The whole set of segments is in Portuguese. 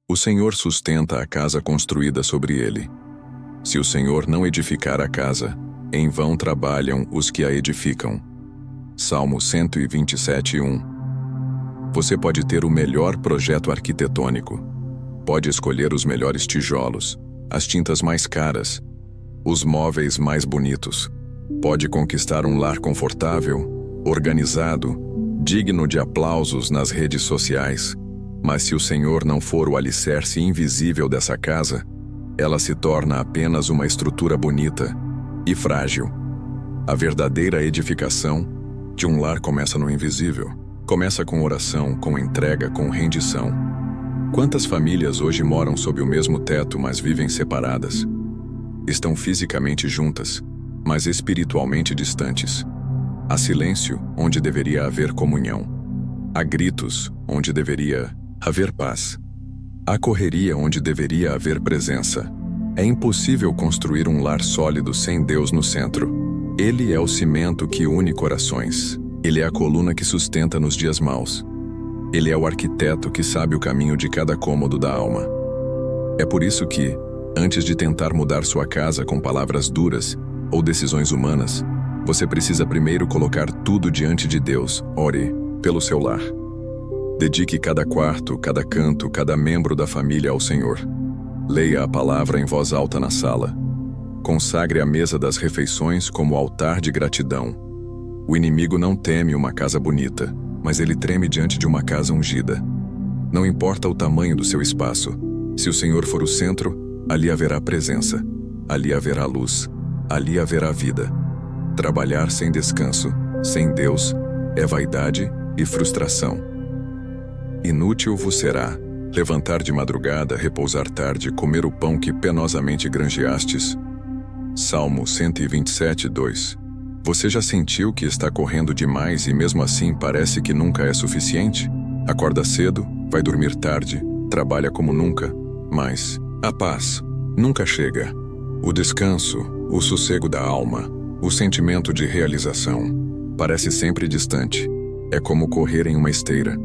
O Senhor sustenta a casa construída sobre ele. Se o Senhor não edificar a casa, em vão trabalham os que a edificam. Salmo 127:1. Você pode ter o melhor projeto arquitetônico. Pode escolher os melhores tijolos, as tintas mais caras, os móveis mais bonitos. Pode conquistar um lar confortável, organizado, digno de aplausos nas redes sociais. Mas se o Senhor não for o alicerce invisível dessa casa, ela se torna apenas uma estrutura bonita e frágil. A verdadeira edificação de um lar começa no invisível. Começa com oração, com entrega, com rendição. Quantas famílias hoje moram sob o mesmo teto, mas vivem separadas? Estão fisicamente juntas, mas espiritualmente distantes. Há silêncio onde deveria haver comunhão. Há gritos onde deveria haver paz. Há correria onde deveria haver presença. É impossível construir um lar sólido sem Deus no centro. Ele é o cimento que une corações. Ele é a coluna que sustenta nos dias maus. Ele é o arquiteto que sabe o caminho de cada cômodo da alma. É por isso que, antes de tentar mudar sua casa com palavras duras ou decisões humanas, você precisa primeiro colocar tudo diante de Deus. Ore pelo seu lar. Dedique cada quarto, cada canto, cada membro da família ao Senhor. Leia a palavra em voz alta na sala. Consagre a mesa das refeições como altar de gratidão. O inimigo não teme uma casa bonita, mas ele treme diante de uma casa ungida. Não importa o tamanho do seu espaço. Se o Senhor for o centro, ali haverá presença. Ali haverá luz. Ali haverá vida. Trabalhar sem descanso, sem Deus, é vaidade e frustração. Inútil vos será levantar de madrugada, repousar tarde, comer o pão que penosamente granjeastes. Salmo 127:2. Você já sentiu que está correndo demais e mesmo assim parece que nunca é suficiente? Acorda cedo, vai dormir tarde, trabalha como nunca, mas a paz nunca chega. O descanso, o sossego da alma, o sentimento de realização, parece sempre distante. É como correr em uma esteira.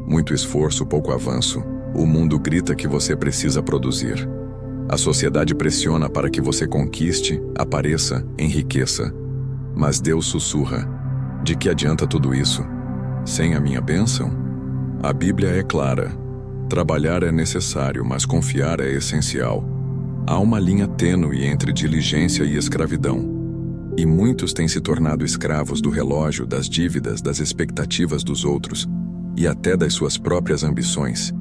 Muito esforço, pouco avanço. O mundo grita que você precisa produzir. A sociedade pressiona para que você conquiste, apareça, enriqueça. Mas Deus sussurra: de que adianta tudo isso? Sem a minha bênção? A Bíblia é clara. Trabalhar é necessário, mas confiar é essencial. Há uma linha tênue entre diligência e escravidão. E muitos têm se tornado escravos do relógio, das dívidas, das expectativas dos outros e até das suas próprias ambições.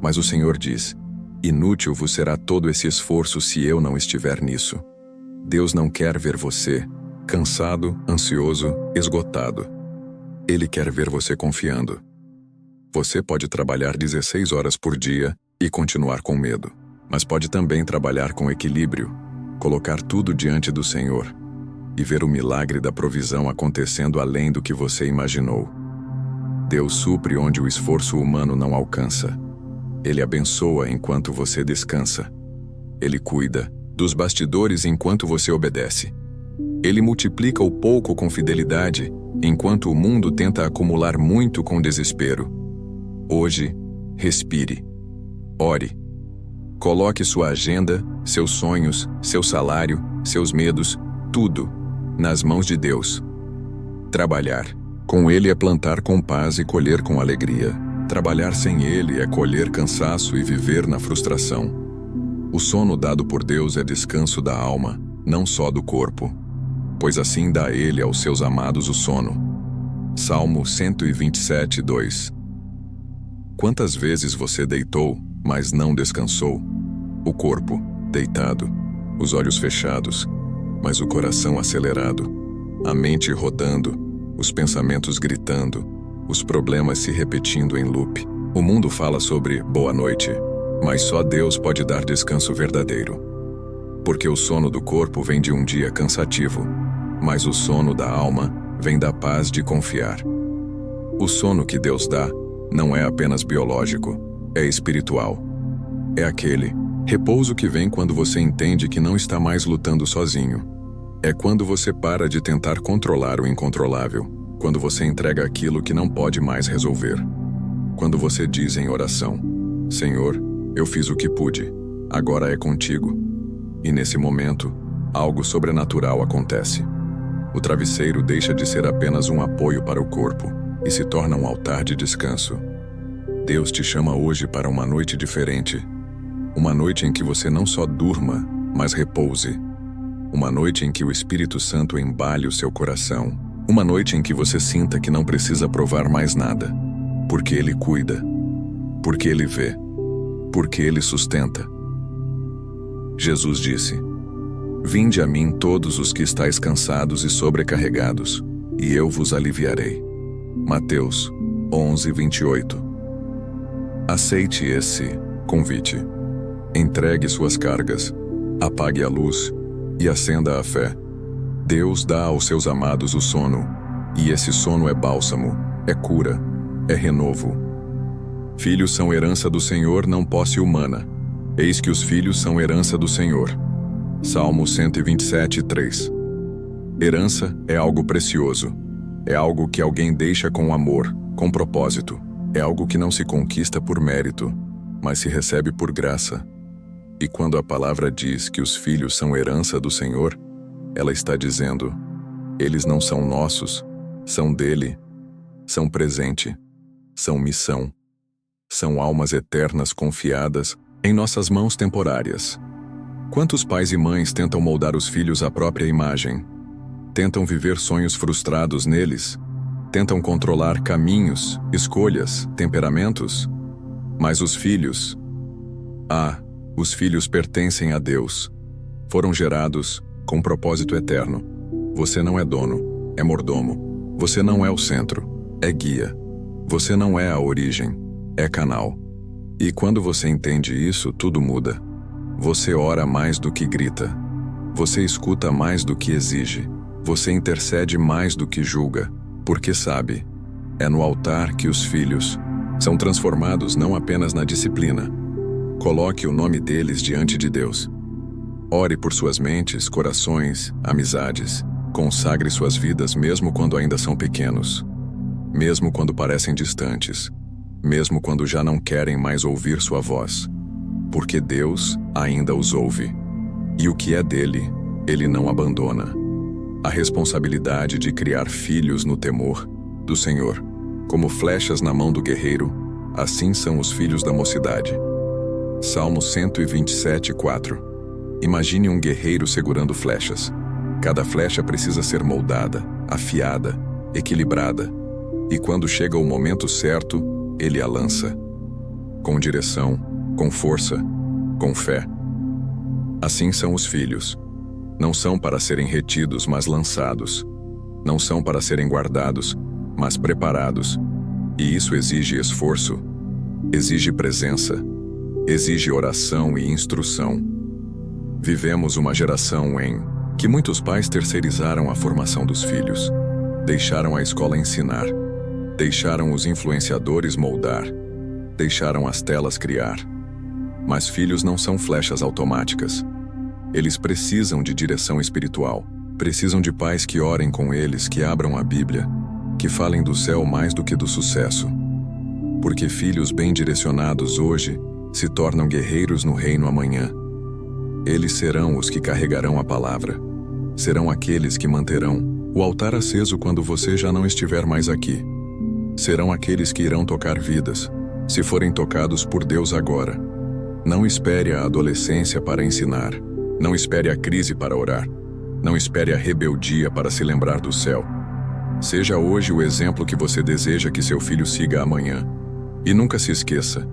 Mas o Senhor diz: inútil vos será todo esse esforço se eu não estiver nisso. Deus não quer ver você cansado, ansioso, esgotado. Ele quer ver você confiando. Você pode trabalhar 16 horas por dia e continuar com medo, mas pode também trabalhar com equilíbrio, colocar tudo diante do Senhor e ver o milagre da provisão acontecendo além do que você imaginou. Deus supre onde o esforço humano não alcança. Ele abençoa enquanto você descansa. Ele cuida dos bastidores enquanto você obedece. Ele multiplica o pouco com fidelidade, enquanto o mundo tenta acumular muito com desespero. Hoje, respire. Ore. Coloque sua agenda, seus sonhos, seu salário, seus medos, tudo, nas mãos de Deus. Trabalhar com Ele é plantar com paz e colher com alegria. Trabalhar sem Ele é colher cansaço e viver na frustração. O sono dado por Deus é descanso da alma, não só do corpo. Pois assim dá Ele aos seus amados o sono. Salmo 127:2. Quantas vezes você deitou, mas não descansou? O corpo, deitado, os olhos fechados, mas o coração acelerado, a mente rodando, os pensamentos gritando, os problemas se repetindo em loop. O mundo fala sobre boa noite, mas só Deus pode dar descanso verdadeiro. Porque o sono do corpo vem de um dia cansativo, mas o sono da alma vem da paz de confiar. O sono que Deus dá não é apenas biológico, é espiritual. É aquele repouso que vem quando você entende que não está mais lutando sozinho. É quando você para de tentar controlar o incontrolável, quando você entrega aquilo que não pode mais resolver. Quando você diz em oração: Senhor, Eu fiz o que pude. Agora é contigo. E nesse momento, algo sobrenatural acontece. O travesseiro deixa de ser apenas um apoio para o corpo e se torna um altar de descanso. Deus te chama hoje para uma noite diferente. Uma noite em que você não só durma, mas repouse. Uma noite em que o Espírito Santo embale o seu coração. Uma noite em que você sinta que não precisa provar mais nada. Porque Ele cuida. Porque Ele vê. Porque Ele sustenta. Jesus disse: Vinde a mim todos os que estáis cansados e sobrecarregados, e eu vos aliviarei. Mateus 11:28. Aceite esse convite. Entregue suas cargas, apague a luz e acenda a fé. Deus dá aos seus amados o sono, e esse sono é bálsamo, é cura, é renovo. Filhos são herança do Senhor, não posse humana. Eis que os filhos são herança do Senhor. Salmo 127:3. Herança é algo precioso. É algo que alguém deixa com amor, com propósito. É algo que não se conquista por mérito, mas se recebe por graça. E quando a palavra diz que os filhos são herança do Senhor, ela está dizendo: eles não são nossos, são dele, são presente, são missão, são almas eternas confiadas em nossas mãos temporárias. Quantos pais e mães tentam moldar os filhos à própria imagem? Tentam viver sonhos frustrados neles? Tentam controlar caminhos, escolhas, temperamentos? Mas os filhos... os filhos pertencem a Deus. Foram gerados com propósito eterno. Você não é dono, é mordomo. Você não é o centro, é guia. Você não é a origem, é canal. E quando você entende isso, tudo muda. Você ora mais do que grita. Você escuta mais do que exige. Você intercede mais do que julga. Porque sabe, é no altar que os filhos são transformados não apenas na disciplina. Coloque o nome deles diante de Deus. Ore por suas mentes, corações, amizades. Consagre suas vidas mesmo quando ainda são pequenos. Mesmo quando parecem distantes. Mesmo quando já não querem mais ouvir sua voz. Porque Deus ainda os ouve. E o que é dele, ele não abandona. A responsabilidade de criar filhos no temor do Senhor. Como flechas na mão do guerreiro, assim são os filhos da mocidade. Salmo 127:4. Imagine um guerreiro segurando flechas. Cada flecha precisa ser moldada, afiada, equilibrada. E quando chega o momento certo, ele a lança. Com direção, com força, com fé. Assim são os filhos. Não são para serem retidos, mas lançados. Não são para serem guardados, mas preparados. E isso exige esforço, exige presença, exige oração e instrução. Vivemos uma geração em que muitos pais terceirizaram a formação dos filhos. Deixaram a escola ensinar. Deixaram os influenciadores moldar. Deixaram as telas criar. Mas filhos não são flechas automáticas. Eles precisam de direção espiritual. Precisam de pais que orem com eles, que abram a Bíblia, que falem do céu mais do que do sucesso. Porque filhos bem direcionados hoje se tornam guerreiros no reino amanhã. Eles serão os que carregarão a palavra. Serão aqueles que manterão o altar aceso quando você já não estiver mais aqui. Serão aqueles que irão tocar vidas, se forem tocados por Deus agora. Não espere a adolescência para ensinar. Não espere a crise para orar. Não espere a rebeldia para se lembrar do céu. Seja hoje o exemplo que você deseja que seu filho siga amanhã. E nunca se esqueça,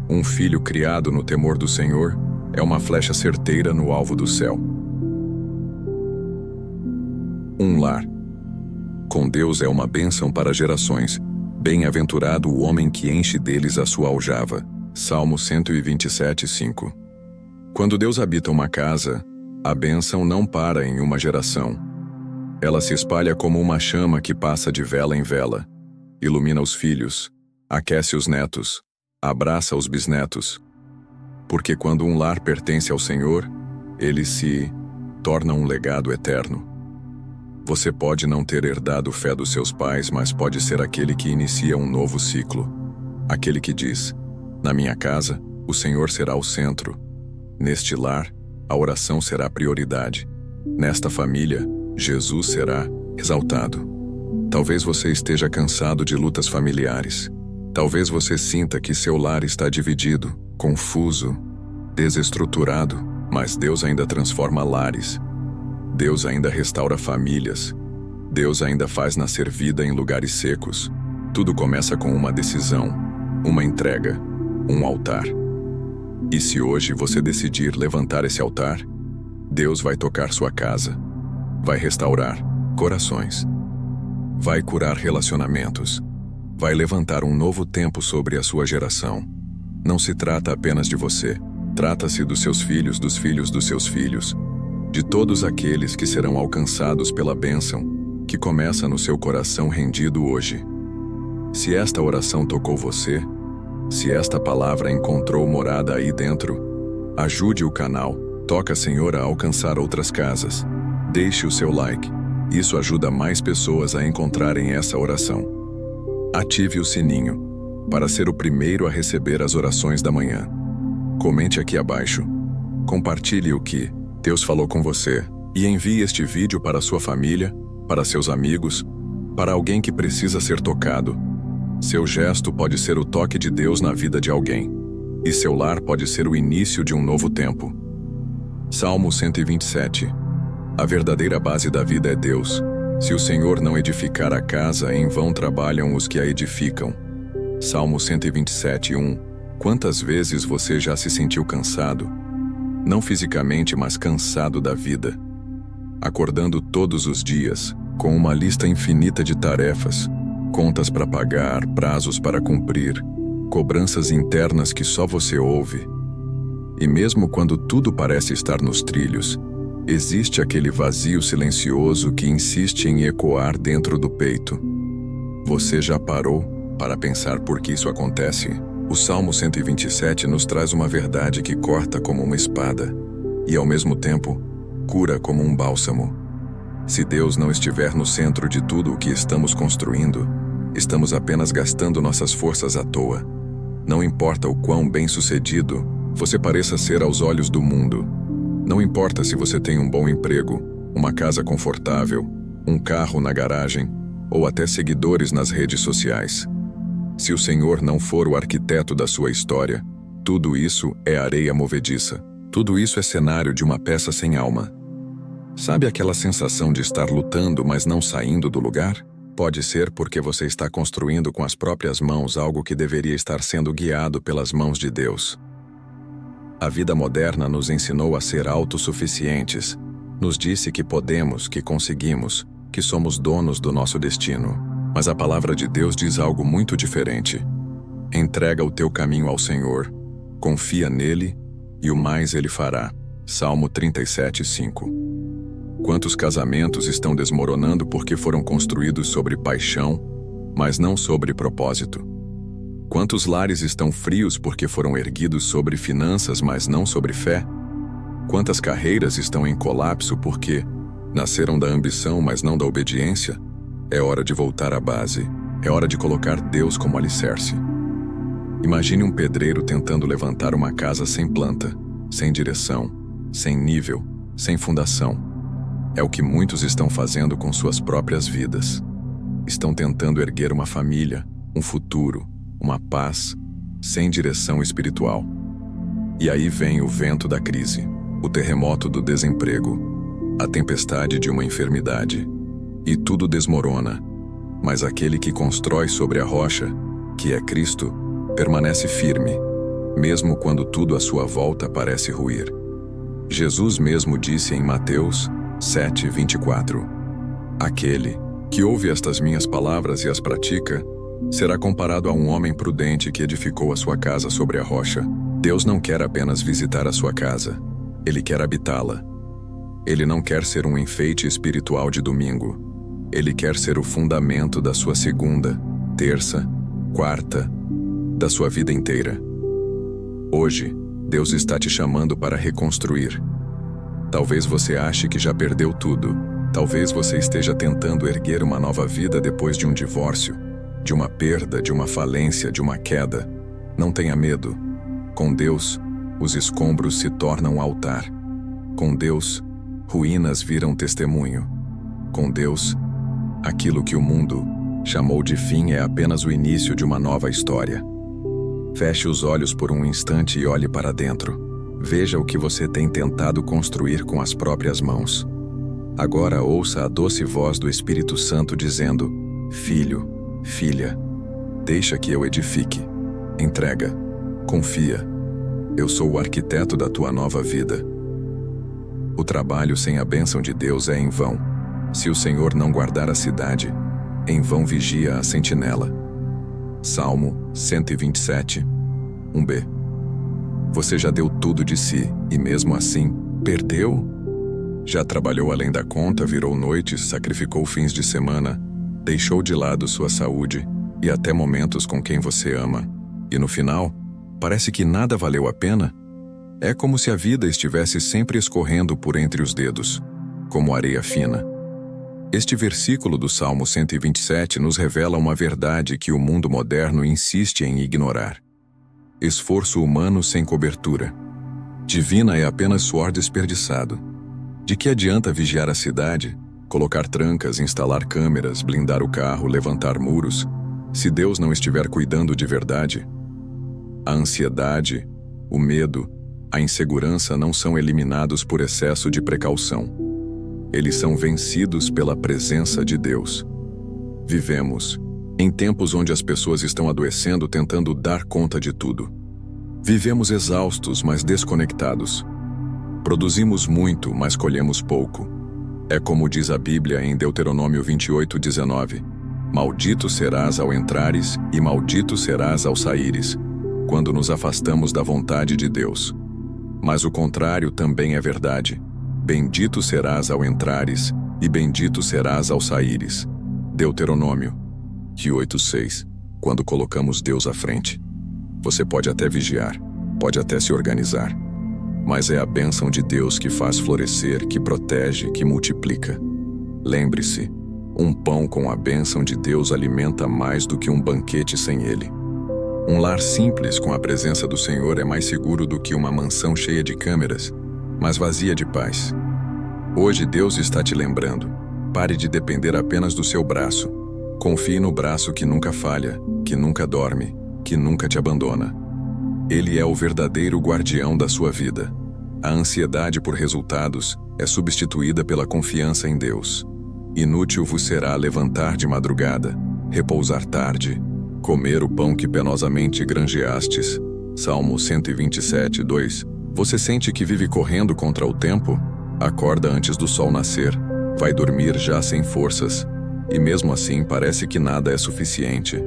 um filho criado no temor do Senhor é uma flecha certeira no alvo do céu. Um lar. Com Deus é uma bênção para gerações. Bem-aventurado o homem que enche deles a sua aljava. Salmo 127:5. Quando Deus habita uma casa, a bênção não para em uma geração. Ela se espalha como uma chama que passa de vela em vela. Ilumina os filhos, aquece os netos, abraça os bisnetos. Porque quando um lar pertence ao Senhor, ele se torna um legado eterno. Você pode não ter herdado fé dos seus pais, mas pode ser aquele que inicia um novo ciclo. Aquele que diz: na minha casa, o Senhor será o centro. Neste lar, a oração será a prioridade. Nesta família, Jesus será exaltado. Talvez você esteja cansado de lutas familiares. Talvez você sinta que seu lar está dividido, confuso, desestruturado, mas Deus ainda transforma lares. Deus ainda restaura famílias. Deus ainda faz nascer vida em lugares secos. Tudo começa com uma decisão, uma entrega, um altar. E se hoje você decidir levantar esse altar, Deus vai tocar sua casa, vai restaurar corações, vai curar relacionamentos, vai levantar um novo tempo sobre a sua geração. Não se trata apenas de você, trata-se dos seus filhos dos seus filhos, de todos aqueles que serão alcançados pela bênção que começa no seu coração rendido hoje. Se esta oração tocou você, se esta palavra encontrou morada aí dentro, ajude o canal, toca Senhor a alcançar outras casas. Deixe o seu like, isso ajuda mais pessoas a encontrarem essa oração. Ative o sininho, para ser o primeiro a receber as orações da manhã. Comente aqui abaixo, compartilhe o que Deus falou com você e envie este vídeo para sua família, para seus amigos, para alguém que precisa ser tocado. Seu gesto pode ser o toque de Deus na vida de alguém, e seu lar pode ser o início de um novo tempo. Salmo 127. A verdadeira base da vida é Deus. Se o Senhor não edificar a casa, em vão trabalham os que a edificam. Salmo 127:1. Quantas vezes você já se sentiu cansado? Não fisicamente, mas cansado da vida. Acordando todos os dias, com uma lista infinita de tarefas, contas para pagar, prazos para cumprir, cobranças internas que só você ouve. E mesmo quando tudo parece estar nos trilhos, existe aquele vazio silencioso que insiste em ecoar dentro do peito. Você já parou para pensar por que isso acontece? O Salmo 127 nos traz uma verdade que corta como uma espada e, ao mesmo tempo, cura como um bálsamo. Se Deus não estiver no centro de tudo o que estamos construindo, estamos apenas gastando nossas forças à toa. Não importa o quão bem-sucedido você pareça ser aos olhos do mundo. Não importa se você tem um bom emprego, uma casa confortável, um carro na garagem ou até seguidores nas redes sociais. Se o Senhor não for o arquiteto da sua história, tudo isso é areia movediça. Tudo isso é cenário de uma peça sem alma. Sabe aquela sensação de estar lutando, mas não saindo do lugar? Pode ser porque você está construindo com as próprias mãos algo que deveria estar sendo guiado pelas mãos de Deus. A vida moderna nos ensinou a ser autossuficientes. Nos disse que podemos, que conseguimos, que somos donos do nosso destino. Mas a palavra de Deus diz algo muito diferente. Entrega o teu caminho ao Senhor, confia nele e o mais ele fará. Salmo 37:5. Quantos casamentos estão desmoronando porque foram construídos sobre paixão, mas não sobre propósito? Quantos lares estão frios porque foram erguidos sobre finanças, mas não sobre fé? Quantas carreiras estão em colapso porque nasceram da ambição, mas não da obediência? É hora de voltar à base. É hora de colocar Deus como alicerce. Imagine um pedreiro tentando levantar uma casa sem planta, sem direção, sem nível, sem fundação. É o que muitos estão fazendo com suas próprias vidas. Estão tentando erguer uma família, um futuro, uma paz, sem direção espiritual. E aí vem o vento da crise, o terremoto do desemprego, a tempestade de uma enfermidade. E tudo desmorona, mas aquele que constrói sobre a rocha, que é Cristo, permanece firme, mesmo quando tudo à sua volta parece ruir. Jesus mesmo disse em Mateus 7:24: Aquele que ouve estas minhas palavras e as pratica, será comparado a um homem prudente que edificou a sua casa sobre a rocha. Deus não quer apenas visitar a sua casa, Ele quer habitá-la. Ele não quer ser um enfeite espiritual de domingo. Ele quer ser o fundamento da sua segunda, terça, quarta, da sua vida inteira. Hoje, Deus está te chamando para reconstruir. Talvez você ache que já perdeu tudo. Talvez você esteja tentando erguer uma nova vida depois de um divórcio, de uma perda, de uma falência, de uma queda. Não tenha medo. Com Deus, os escombros se tornam altar. Com Deus, ruínas viram testemunho. Com Deus, aquilo que o mundo chamou de fim é apenas o início de uma nova história. Feche os olhos por um instante e olhe para dentro. Veja o que você tem tentado construir com as próprias mãos. Agora ouça a doce voz do Espírito Santo dizendo: Filho, filha, deixa que eu edifique. Entrega, confia. Eu sou o arquiteto da tua nova vida. O trabalho sem a bênção de Deus é em vão. Se o Senhor não guardar a cidade, em vão vigia a sentinela. Salmo 127, 1b. Você já deu tudo de si e mesmo assim perdeu? Já trabalhou além da conta, virou noites, sacrificou fins de semana, deixou de lado sua saúde e até momentos com quem você ama, e no final, parece que nada valeu a pena? É como se a vida estivesse sempre escorrendo por entre os dedos, como areia fina. Este versículo do Salmo 127 nos revela uma verdade que o mundo moderno insiste em ignorar. Esforço humano sem cobertura. Divina é apenas suor desperdiçado. De que adianta vigiar a cidade, colocar trancas, instalar câmeras, blindar o carro, levantar muros, se Deus não estiver cuidando de verdade? A ansiedade, o medo, a insegurança não são eliminados por excesso de precaução. Eles são vencidos pela presença de Deus. Vivemos em tempos onde as pessoas estão adoecendo tentando dar conta de tudo. Vivemos exaustos, mas desconectados. Produzimos muito, mas colhemos pouco. É como diz a Bíblia em Deuteronômio 28:19: Maldito serás ao entrares e maldito serás ao saíres, quando nos afastamos da vontade de Deus. Mas o contrário também é verdade. Bendito serás ao entrares e bendito serás ao saíres. Deuteronômio 8:6. Quando colocamos Deus à frente. Você pode até vigiar, pode até se organizar, mas é a bênção de Deus que faz florescer, que protege, que multiplica. Lembre-se, um pão com a bênção de Deus alimenta mais do que um banquete sem ele. Um lar simples com a presença do Senhor é mais seguro do que uma mansão cheia de câmeras, mas vazia de paz. Hoje Deus está te lembrando. Pare de depender apenas do seu braço. Confie no braço que nunca falha, que nunca dorme, que nunca te abandona. Ele é o verdadeiro guardião da sua vida. A ansiedade por resultados é substituída pela confiança em Deus. Inútil vos será levantar de madrugada, repousar tarde, comer o pão que penosamente granjeastes. Salmo 127:2. Você sente que vive correndo contra o tempo? Acorda antes do sol nascer, vai dormir já sem forças, e mesmo assim parece que nada é suficiente.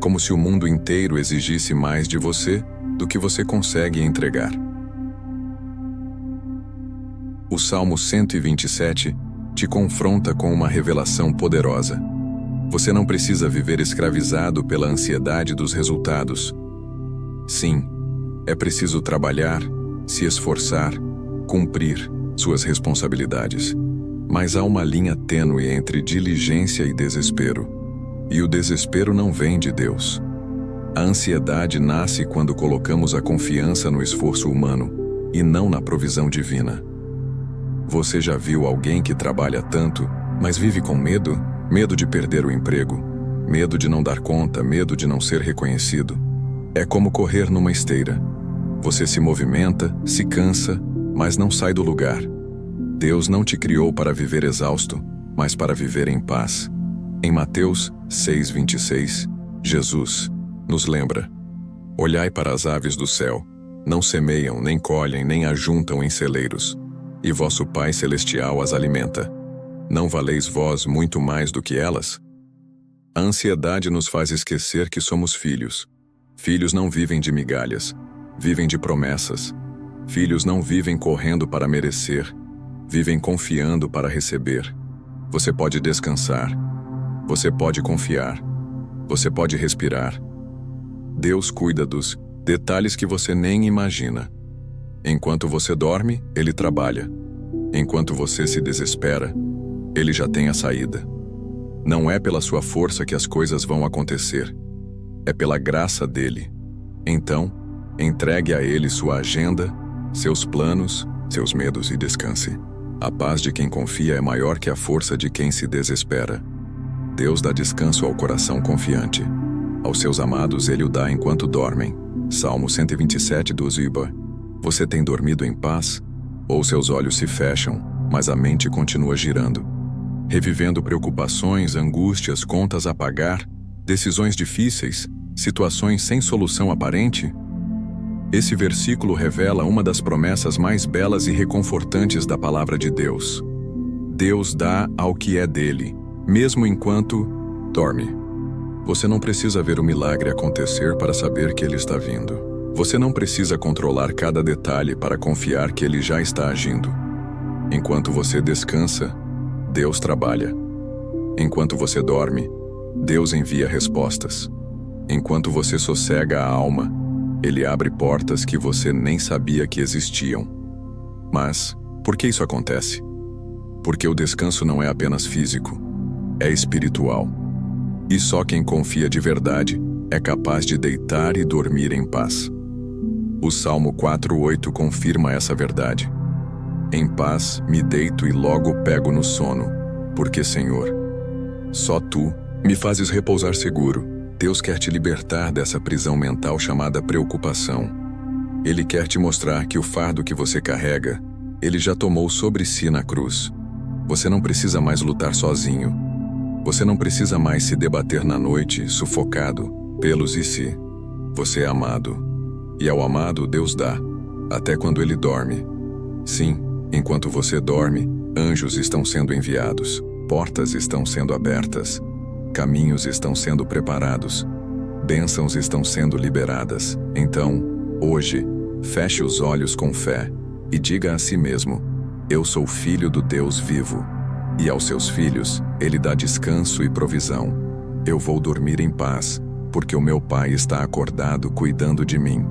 Como se o mundo inteiro exigisse mais de você do que você consegue entregar. O Salmo 127 te confronta com uma revelação poderosa. Você não precisa viver escravizado pela ansiedade dos resultados. Sim, é preciso trabalhar, se esforçar, cumprir suas responsabilidades. Mas há uma linha tênue entre diligência e desespero. E o desespero não vem de Deus. A ansiedade nasce quando colocamos a confiança no esforço humano e não na provisão divina. Você já viu alguém que trabalha tanto, mas vive com medo? Medo de perder o emprego, medo de não dar conta, medo de não ser reconhecido. É como correr numa esteira. Você se movimenta, se cansa, mas não sai do lugar. Deus não te criou para viver exausto, mas para viver em paz. Em Mateus 6:26, Jesus nos lembra: Olhai para as aves do céu, não semeiam, nem colhem, nem ajuntam em celeiros, e vosso Pai Celestial as alimenta. Não valeis vós muito mais do que elas? A ansiedade nos faz esquecer que somos filhos. Filhos não vivem de migalhas, vivem de promessas. Filhos não vivem correndo para merecer, vivem confiando para receber. Você pode descansar, você pode confiar, você pode respirar. Deus cuida dos detalhes que você nem imagina. Enquanto você dorme, Ele trabalha. Enquanto você se desespera, Ele já tem a saída. Não é pela sua força que as coisas vão acontecer. É pela graça dele. Então, Entregue a Ele sua agenda, seus planos, seus medos e descanse. A paz de quem confia é maior que a força de quem se desespera. Deus dá descanso ao coração confiante. Aos seus amados Ele o dá enquanto dormem. Salmo 127 do Ziba. Você tem dormido em paz? Ou seus olhos se fecham, mas a mente continua girando? Revivendo preocupações, angústias, contas a pagar, decisões difíceis, situações sem solução aparente? Esse versículo revela uma das promessas mais belas e reconfortantes da palavra de Deus. Deus dá ao que é dele, mesmo enquanto dorme. Você não precisa ver o milagre acontecer para saber que ele está vindo. Você não precisa controlar cada detalhe para confiar que ele já está agindo. Enquanto você descansa, Deus trabalha. Enquanto você dorme, Deus envia respostas. Enquanto você sossega a alma, Ele abre portas que você nem sabia que existiam. Mas, por que isso acontece? Porque o descanso não é apenas físico, é espiritual. E só quem confia de verdade é capaz de deitar e dormir em paz. O Salmo 4:8 confirma essa verdade. Em paz me deito e logo pego no sono, porque, Senhor, só Tu me fazes repousar seguro. Deus quer te libertar dessa prisão mental chamada preocupação. Ele quer te mostrar que o fardo que você carrega, Ele já tomou sobre si na cruz. Você não precisa mais lutar sozinho. Você não precisa mais se debater na noite, sufocado pelos e se. Você é amado. E ao amado, Deus dá, até quando ele dorme. Sim, enquanto você dorme, anjos estão sendo enviados, portas estão sendo abertas, caminhos estão sendo preparados, bênçãos estão sendo liberadas. Então, hoje, feche os olhos com fé e diga a si mesmo: eu sou filho do Deus vivo. E aos seus filhos, Ele dá descanso e provisão. Eu vou dormir em paz, porque o meu Pai está acordado cuidando de mim.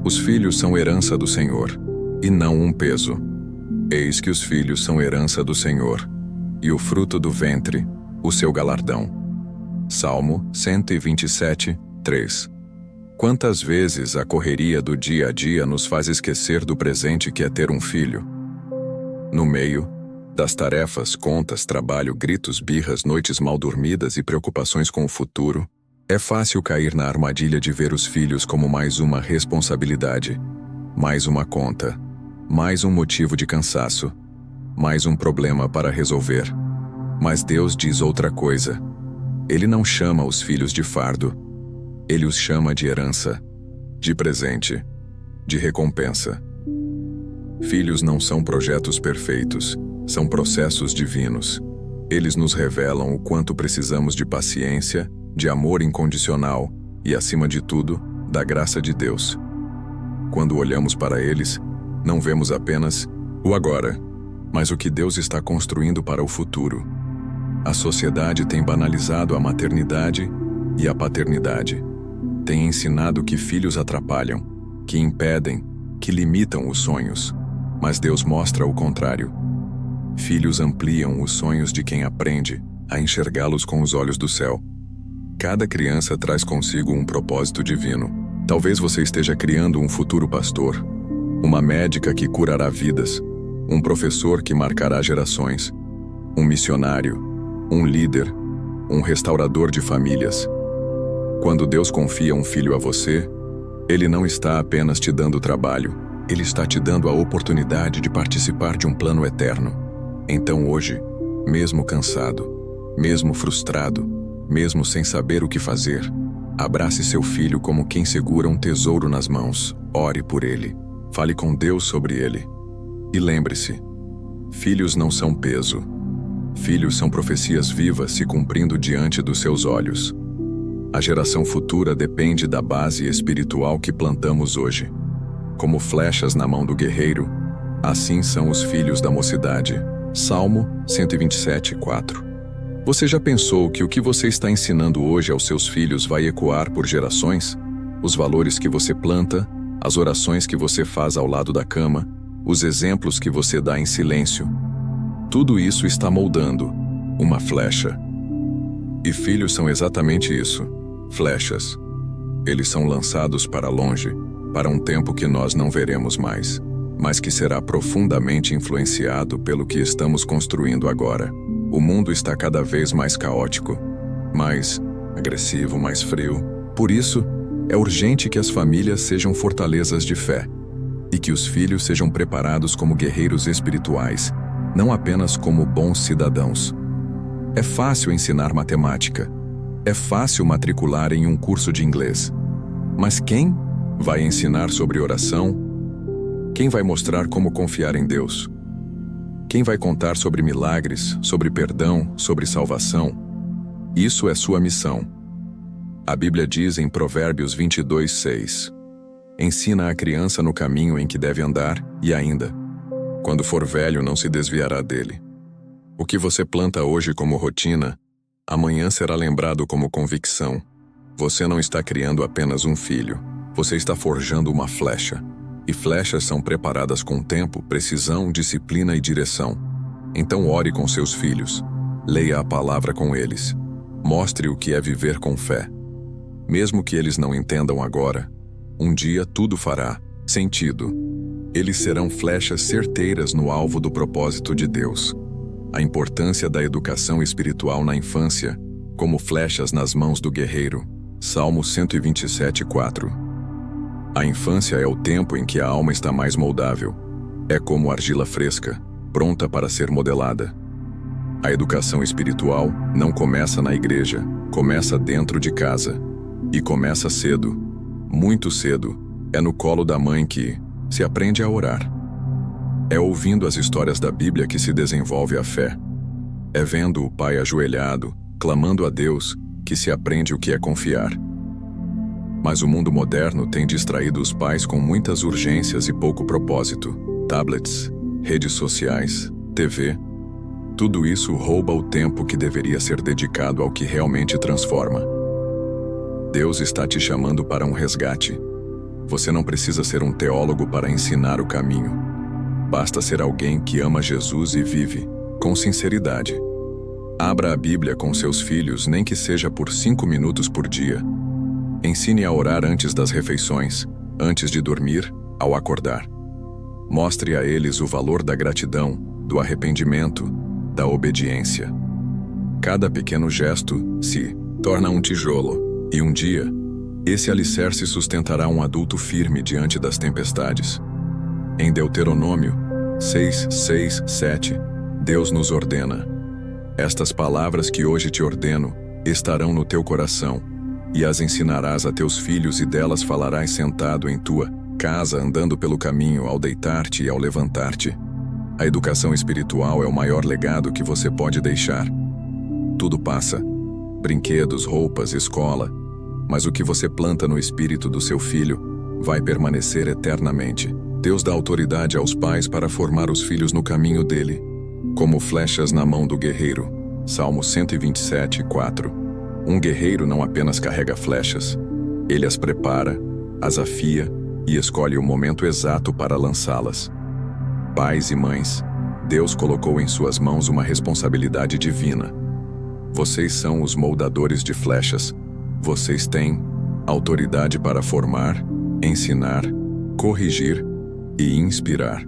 Os filhos são herança do Senhor, e não um peso. Eis que os filhos são herança do Senhor, e o fruto do ventre, o seu galardão. Salmo 127, 3. Quantas vezes a correria do dia a dia nos faz esquecer do presente que é ter um filho? No meio das tarefas, contas, trabalho, gritos, birras, noites mal dormidas e preocupações com o futuro, é fácil cair na armadilha de ver os filhos como mais uma responsabilidade, mais uma conta, mais um motivo de cansaço, mais um problema para resolver. Mas Deus diz outra coisa. Ele não chama os filhos de fardo. Ele os chama de herança, de presente, de recompensa. Filhos não são projetos perfeitos, são processos divinos. Eles nos revelam o quanto precisamos de paciência, de amor incondicional e, acima de tudo, da graça de Deus. Quando olhamos para eles, não vemos apenas o agora, mas o que Deus está construindo para o futuro. A sociedade tem banalizado a maternidade e a paternidade. Tem ensinado que filhos atrapalham, que impedem, que limitam os sonhos. Mas Deus mostra o contrário. Filhos ampliam os sonhos de quem aprende a enxergá-los com os olhos do céu. Cada criança traz consigo um propósito divino. Talvez você esteja criando um futuro pastor, uma médica que curará vidas, um professor que marcará gerações, um missionário, um líder, um restaurador de famílias. Quando Deus confia um filho a você, Ele não está apenas te dando trabalho, Ele está te dando a oportunidade de participar de um plano eterno. Então hoje, mesmo cansado, mesmo frustrado, mesmo sem saber o que fazer, abrace seu filho como quem segura um tesouro nas mãos. Ore por ele, fale com Deus sobre ele. E lembre-se, filhos não são peso. Filhos são profecias vivas se cumprindo diante dos seus olhos. A geração futura depende da base espiritual que plantamos hoje. Como flechas na mão do guerreiro, assim são os filhos da mocidade. Salmo 127, 4. Você já pensou que o que você está ensinando hoje aos seus filhos vai ecoar por gerações? Os valores que você planta, as orações que você faz ao lado da cama, os exemplos que você dá em silêncio. Tudo isso está moldando uma flecha. E filhos são exatamente isso, flechas. Eles são lançados para longe, para um tempo que nós não veremos mais, mas que será profundamente influenciado pelo que estamos construindo agora. O mundo está cada vez mais caótico, mais agressivo, mais frio. Por isso, é urgente que as famílias sejam fortalezas de fé e que os filhos sejam preparados como guerreiros espirituais, não apenas como bons cidadãos. É fácil ensinar matemática, é fácil matricular em um curso de inglês. Mas quem vai ensinar sobre oração? Quem vai mostrar como confiar em Deus? Quem vai contar sobre milagres, sobre perdão, sobre salvação? Isso é sua missão. A Bíblia diz em Provérbios 22:6: ensina a criança no caminho em que deve andar e ainda, quando for velho, não se desviará dele. O que você planta hoje como rotina, amanhã será lembrado como convicção. Você não está criando apenas um filho, você está forjando uma flecha. E flechas são preparadas com tempo, precisão, disciplina e direção. Então ore com seus filhos, leia a palavra com eles, mostre o que é viver com fé. Mesmo que eles não entendam agora, um dia tudo fará sentido. Eles serão flechas certeiras no alvo do propósito de Deus. A importância da educação espiritual na infância, como flechas nas mãos do guerreiro. Salmo 127:4. A infância é o tempo em que a alma está mais moldável. É como argila fresca, pronta para ser modelada. A educação espiritual não começa na igreja, começa dentro de casa. E começa cedo, muito cedo. É no colo da mãe que se aprende a orar. É ouvindo as histórias da Bíblia que se desenvolve a fé. É vendo o pai ajoelhado, clamando a Deus, que se aprende o que é confiar. Mas o mundo moderno tem distraído os pais com muitas urgências e pouco propósito. Tablets, redes sociais, TV. Tudo isso rouba o tempo que deveria ser dedicado ao que realmente transforma. Deus está te chamando para um resgate. Você não precisa ser um teólogo para ensinar o caminho. Basta ser alguém que ama Jesus e vive com sinceridade. Abra a Bíblia com seus filhos, nem que seja por 5 minutos por dia. Ensine a orar antes das refeições, antes de dormir, ao acordar. Mostre a eles o valor da gratidão, do arrependimento, da obediência. Cada pequeno gesto se torna um tijolo, e um dia, esse alicerce sustentará um adulto firme diante das tempestades. Em Deuteronômio 6:6-7, Deus nos ordena: estas palavras que hoje te ordeno estarão no teu coração, e as ensinarás a teus filhos, e delas falarás sentado em tua casa, andando pelo caminho, ao deitar-te e ao levantar-te. A educação espiritual é o maior legado que você pode deixar. Tudo passa: brinquedos, roupas, escola. Mas o que você planta no espírito do seu filho vai permanecer eternamente. Deus dá autoridade aos pais para formar os filhos no caminho dele, como flechas na mão do guerreiro. Salmo 127:4. Um guerreiro não apenas carrega flechas, ele as prepara, as afia e escolhe o momento exato para lançá-las. Pais e mães, Deus colocou em suas mãos uma responsabilidade divina. Vocês são os moldadores de flechas. Vocês têm autoridade para formar, ensinar, corrigir e inspirar.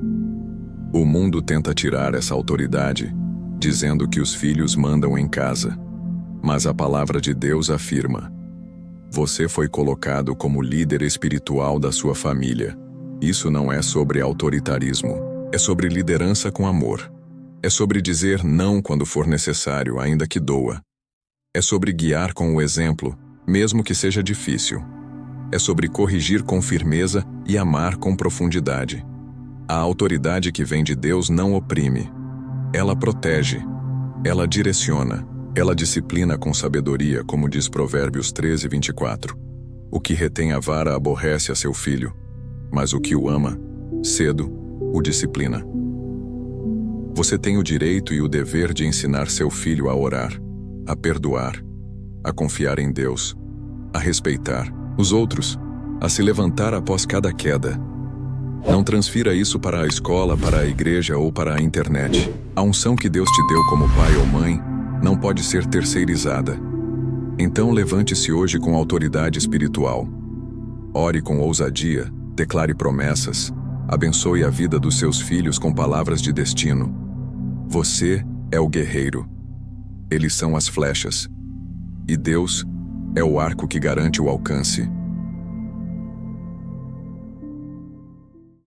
O mundo tenta tirar essa autoridade, dizendo que os filhos mandam em casa. Mas a palavra de Deus afirma: você foi colocado como líder espiritual da sua família. Isso não é sobre autoritarismo, é sobre liderança com amor. É sobre dizer não quando for necessário, ainda que doa. É sobre guiar com o exemplo, mesmo que seja difícil. É sobre corrigir com firmeza e amar com profundidade. A autoridade que vem de Deus não oprime. Ela protege. Ela direciona. Ela disciplina com sabedoria, como diz Provérbios 13:24. O que retém a vara aborrece a seu filho, mas o que o ama, cedo, o disciplina. Você tem o direito e o dever de ensinar seu filho a orar, a perdoar, a confiar em Deus, a respeitar os outros, a se levantar após cada queda. Não transfira isso para a escola, para a igreja ou para a internet. A unção que Deus te deu como pai ou mãe não pode ser terceirizada. Então levante-se hoje com autoridade espiritual. Ore com ousadia, declare promessas, abençoe a vida dos seus filhos com palavras de destino. Você é o guerreiro. Eles são as flechas. E Deus é o arco que garante o alcance.